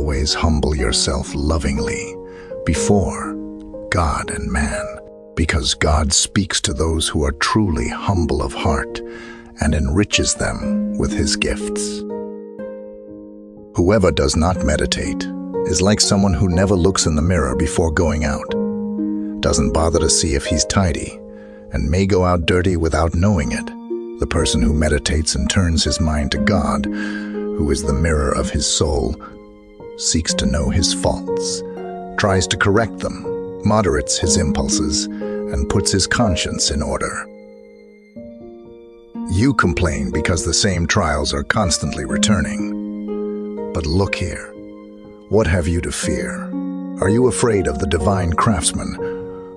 always humble yourself lovingly before God and man, because God speaks to those who are truly humble of heart and enriches them with his gifts. Whoever does not meditate is like someone who never looks in the mirror before going out, doesn't bother to see if he's tidy, and may go out dirty without knowing it. The person who meditates and turns his mind to God, who is the mirror of his soul, seeks to know his faults, tries to correct them, moderates his impulses, and puts his conscience in order. You complain because the same trials are constantly returning. But look here. What have you to fear? Are you afraid of the divine craftsman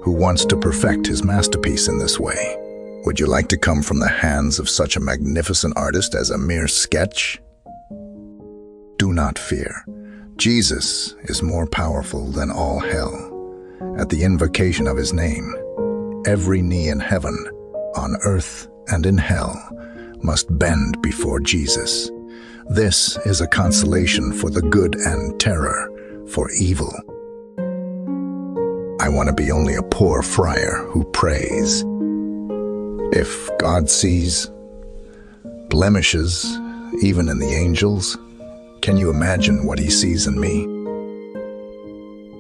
who wants to perfect his masterpiece in this way? Would you like to come from the hands of such a magnificent artist as a mere sketch? Do not fear. Jesus is more powerful than all hell. At the invocation of his name, every knee in heaven, on earth, and in hell must bend before Jesus. This is a consolation for the good and terror for evil. I want to be only a poor friar who prays. If God sees blemishes even in the angels, can you imagine what he sees in me?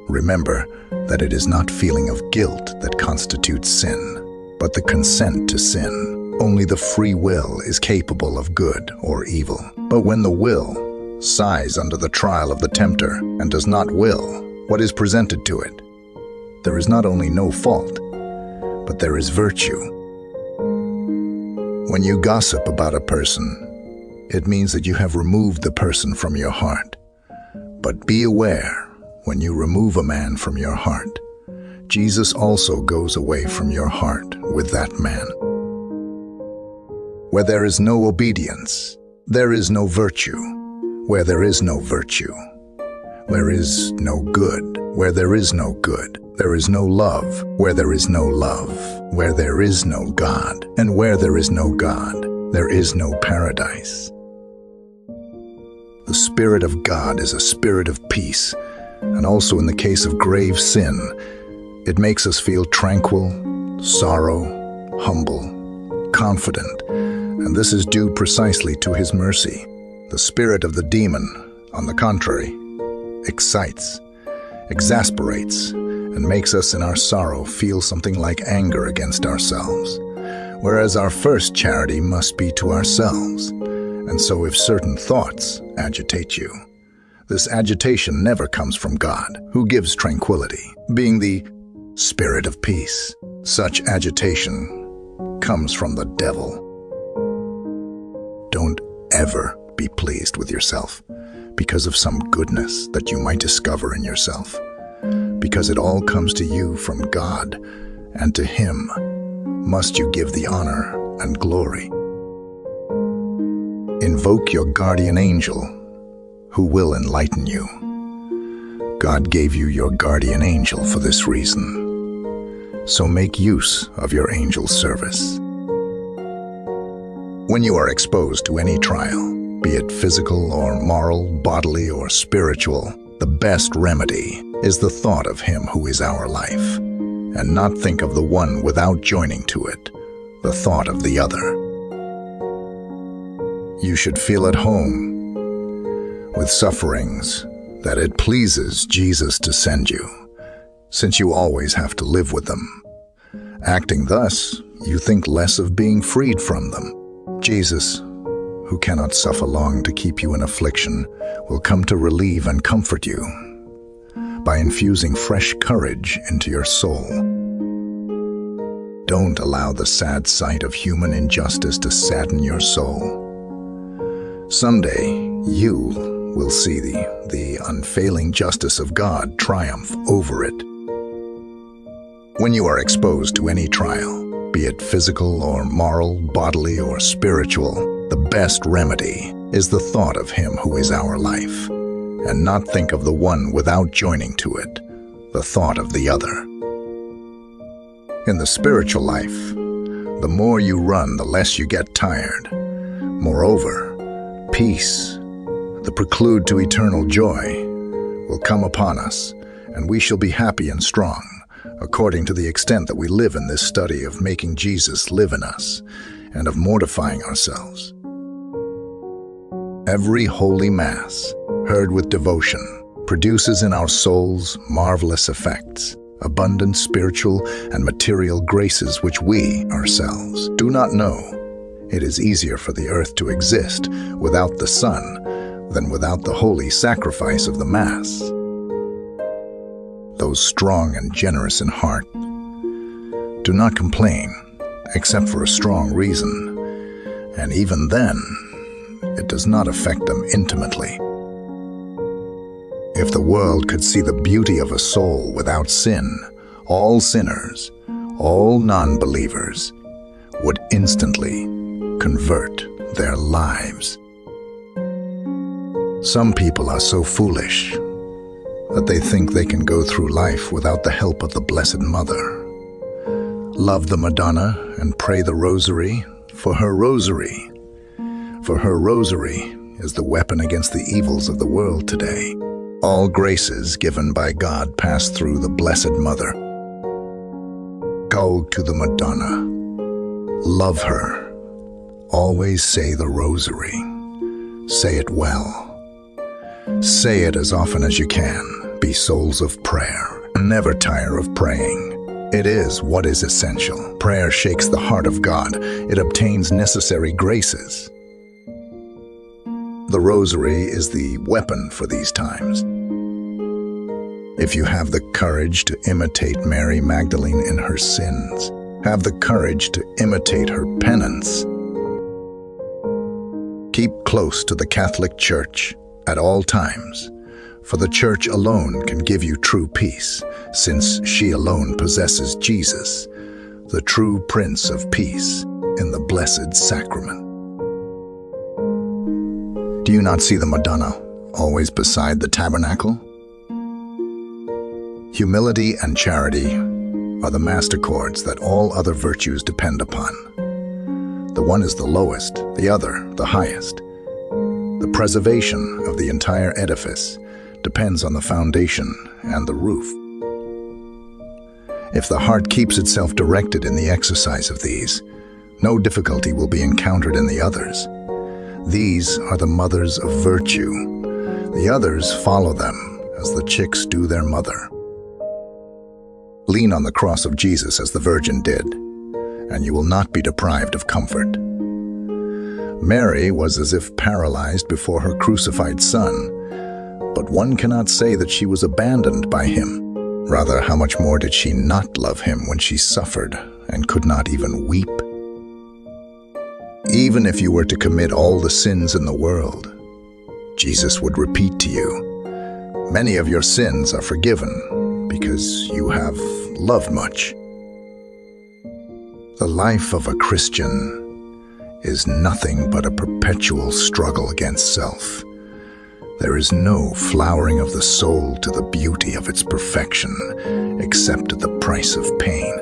Remember that it is not feeling of guilt that constitutes sin, but the consent to sin. Only the free will is capable of good or evil. But when the will sighs under the trial of the tempter and does not will what is presented to it, there is not only no fault, but there is virtue. When you gossip about a person, it means that you have removed the person from your heart. But be aware, when you remove a man from your heart, Jesus also goes away from your heart with that man. Where there is no obedience, there is no virtue. Where there is no virtue, there is no good. Where there is no good, there is no love. Where there is no love, where there is no God. And where there is no God, there is no paradise. The Spirit of God is a spirit of peace, and also in the case of grave sin, it makes us feel tranquil, sorrow, humble, confident, and this is due precisely to his mercy. The spirit of the demon, on the contrary, excites, exasperates, and makes us in our sorrow feel something like anger against ourselves, whereas our first charity must be to ourselves. And so if certain thoughts agitate you, this agitation never comes from God, who gives tranquility, being the Spirit of peace. Such agitation comes from the devil. Don't ever be pleased with yourself because of some goodness that you might discover in yourself, because it all comes to you from God, and to him must you give the honor and glory. Invoke your guardian angel, who will enlighten you. God gave you your guardian angel for this reason, so make use of your angel's service. When you are exposed to any trial, be it physical or moral, bodily or spiritual, the best remedy is the thought of him who is our life, and not think of the one without joining to it, the thought of the other. You should feel at home with sufferings that it pleases Jesus to send you, since you always have to live with them. Acting thus, you think less of being freed from them. Jesus, who cannot suffer long to keep you in affliction, will come to relieve and comfort you by infusing fresh courage into your soul. Don't allow the sad sight of human injustice to sadden your soul. Someday, you will see the unfailing justice of God triumph over it. When you are exposed to any trial, be it physical or moral, bodily or spiritual, the best remedy is the thought of him who is our life, and not think of the one without joining to it, the thought of the other. In the spiritual life, the more you run, the less you get tired. Moreover, peace, the prelude to eternal joy, will come upon us, and we shall be happy and strong, according to the extent that we live in this study of making Jesus live in us and of mortifying ourselves. Every holy Mass, heard with devotion, produces in our souls marvelous effects, abundant spiritual and material graces which we, ourselves, do not know. It is easier for the earth to exist without the sun than without the holy sacrifice of the Mass. Those strong and generous in heart do not complain, except for a strong reason, and even then, it does not affect them intimately. If the world could see the beauty of a soul without sin, all sinners, all non-believers, would instantly convert their lives. Some people are so foolish that they think they can go through life without the help of the Blessed Mother. Love the Madonna and pray the Rosary, for her Rosary is the weapon against the evils of the world today. All graces given by God pass through the Blessed Mother. Go to the Madonna. Love her. Always say the Rosary. Say it well. Say it as often as you can. Be souls of prayer. Never tire of praying. It is what is essential. Prayer shakes the heart of God. It obtains necessary graces. The Rosary is the weapon for these times. If you have the courage to imitate Mary Magdalene in her sins, have the courage to imitate her penance. Keep close to the Catholic Church at all times, for the Church alone can give you true peace, since she alone possesses Jesus, the true Prince of Peace, in the Blessed Sacrament. Do you not see the Madonna always beside the tabernacle? Humility and charity are the master chords that all other virtues depend upon. The one is the lowest, the other the highest. The preservation of the entire edifice depends on the foundation and the roof. If the heart keeps itself directed in the exercise of these, no difficulty will be encountered in the others. These are the mothers of virtue. The others follow them as the chicks do their mother. Lean on the cross of Jesus as the Virgin did, and you will not be deprived of comfort. Mary was as if paralyzed before her crucified Son, but one cannot say that she was abandoned by him. Rather, how much more did she not love him when she suffered and could not even weep? Even if you were to commit all the sins in the world, Jesus would repeat to you, many of your sins are forgiven because you have loved much. The life of a Christian is nothing but a perpetual struggle against self. There is no flowering of the soul to the beauty of its perfection except at the price of pain.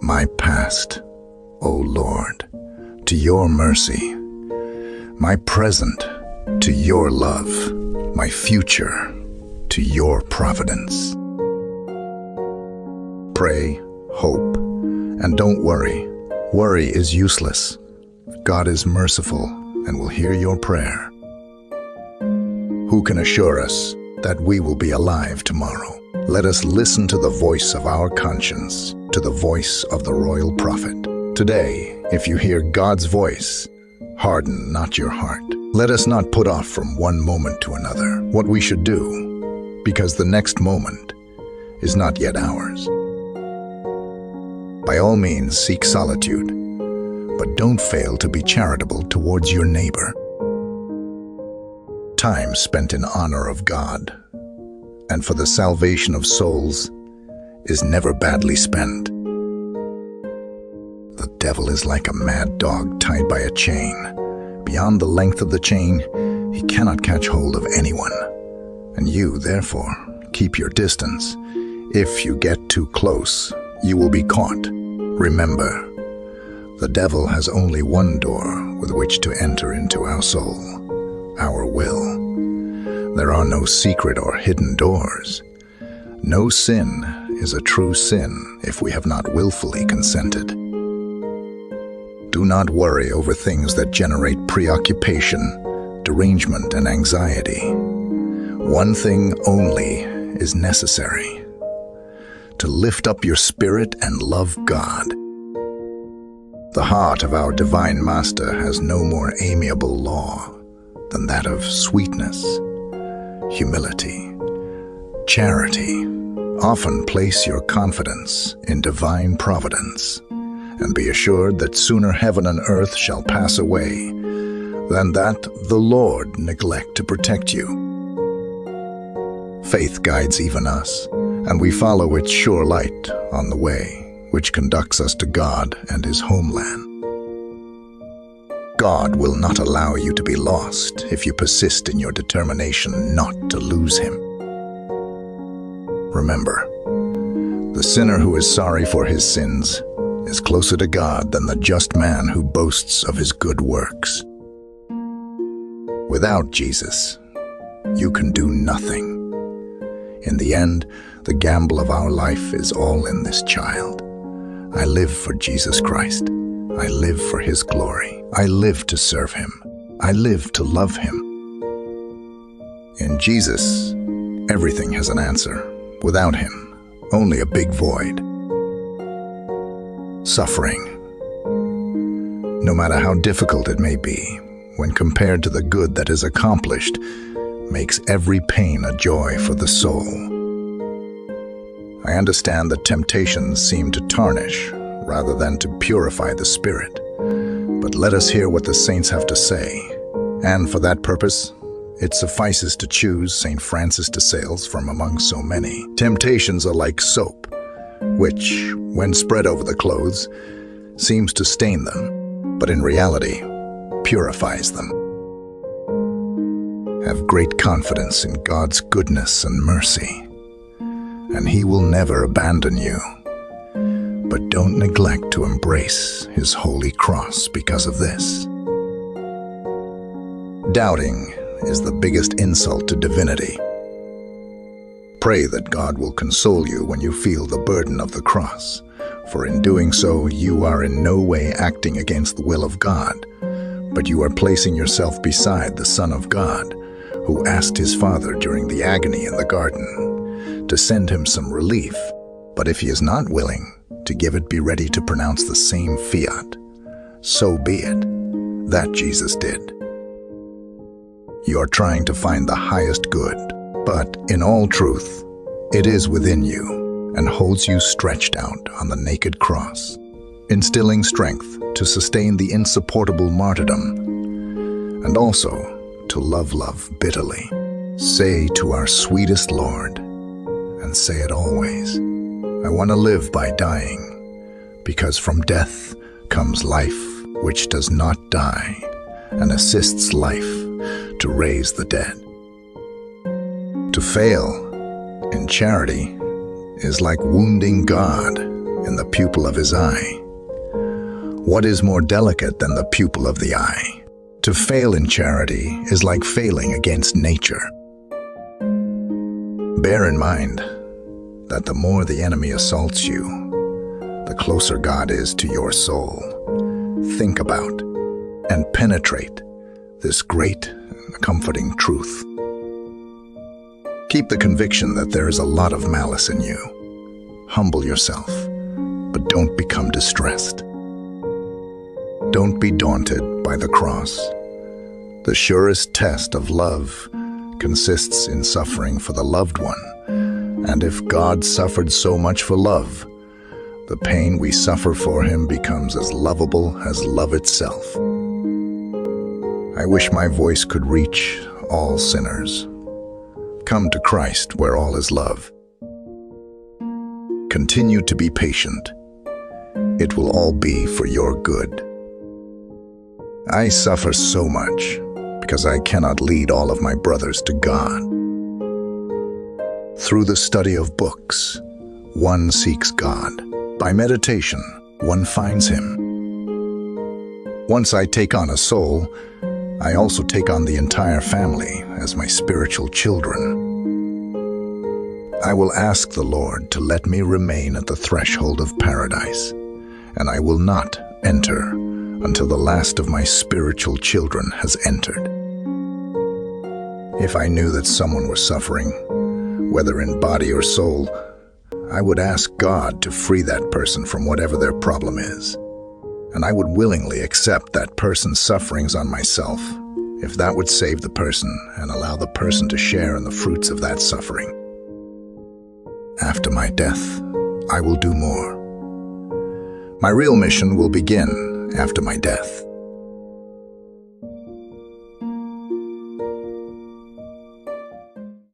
My past, O Lord, to your mercy, my present to your love, my future to your providence. Pray, hope, and don't worry. Worry is useless. God is merciful and will hear your prayer. Who can assure us that we will be alive tomorrow? Let us listen to the voice of our conscience, to the voice of the royal prophet. Today, if you hear God's voice, harden not your heart. Let us not put off from one moment to another what we should do, because the next moment is not yet ours. By all means, seek solitude, but don't fail to be charitable towards your neighbor. Time spent in honor of God and for the salvation of souls is never badly spent. The devil is like a mad dog tied by a chain. Beyond the length of the chain, he cannot catch hold of anyone. And you, therefore, keep your distance. If you get too close, you will be caught. Remember, the devil has only one door with which to enter into our soul, our will. There are no secret or hidden doors. No sin is a true sin if we have not willfully consented. Do not worry over things that generate preoccupation, derangement, and anxiety. One thing only is necessary: to lift up your spirit and love God. The heart of our Divine Master has no more amiable law than that of sweetness, humility, charity. Often place your confidence in divine providence, and be assured that sooner heaven and earth shall pass away than that the Lord neglect to protect you. Faith guides even us, and we follow its sure light on the way, which conducts us to God and His homeland. God will not allow you to be lost if you persist in your determination not to lose Him. Remember, the sinner who is sorry for his sins is closer to God than the just man who boasts of his good works. Without Jesus, you can do nothing. In the end, the gamble of our life is all in this child. I live for Jesus Christ. I live for His glory. I live to serve Him. I live to love Him. In Jesus, everything has an answer. Without Him, only a big void. Suffering, no matter how difficult it may be, when compared to the good that is accomplished, makes every pain a joy for the soul. I understand that temptations seem to tarnish rather than to purify the spirit, but let us hear what the saints have to say, and for that purpose, it suffices to choose St. Francis de Sales from among so many. Temptations are like soap, which, when spread over the clothes, seems to stain them, but in reality, purifies them. Have great confidence in God's goodness and mercy, and He will never abandon you. But don't neglect to embrace His holy cross because of this. Doubting is the biggest insult to divinity. Pray that God will console you when you feel the burden of the cross, for in doing so you are in no way acting against the will of God, but you are placing yourself beside the Son of God, who asked His Father during the agony in the garden to send Him some relief, but if He is not willing to give it, be ready to pronounce the same fiat. So be it. That Jesus did. You are trying to find the highest good, but in all truth, it is within you and holds you stretched out on the naked cross, instilling strength to sustain the insupportable martyrdom, and also to love bitterly. Say to our sweetest Lord, and say it always, I want to live by dying, because from death comes life which does not die and assists life to raise the dead. To fail in charity is like wounding God in the pupil of His eye. What is more delicate than the pupil of the eye? To fail in charity is like failing against nature. Bear in mind that the more the enemy assaults you, the closer God is to your soul. Think about and penetrate this great and comforting truth. Keep the conviction that there is a lot of malice in you. Humble yourself, but don't become distressed. Don't be daunted by the cross. The surest test of love consists in suffering for the loved one, and if God suffered so much for love, the pain we suffer for Him becomes as lovable as love itself. I wish my voice could reach all sinners. Come to Christ where all is love. Continue to be patient. It will all be for your good. I suffer so much because I cannot lead all of my brothers to God. Through the study of books, one seeks God. By meditation, one finds Him. Once I take on a soul, I also take on the entire family as my spiritual children. I will ask the Lord to let me remain at the threshold of paradise, and I will not enter until the last of my spiritual children has entered. If I knew that someone was suffering, whether in body or soul, I would ask God to free that person from whatever their problem is. And I would willingly accept that person's sufferings on myself, if that would save the person and allow the person to share in the fruits of that suffering. After my death, I will do more. My real mission will begin after my death.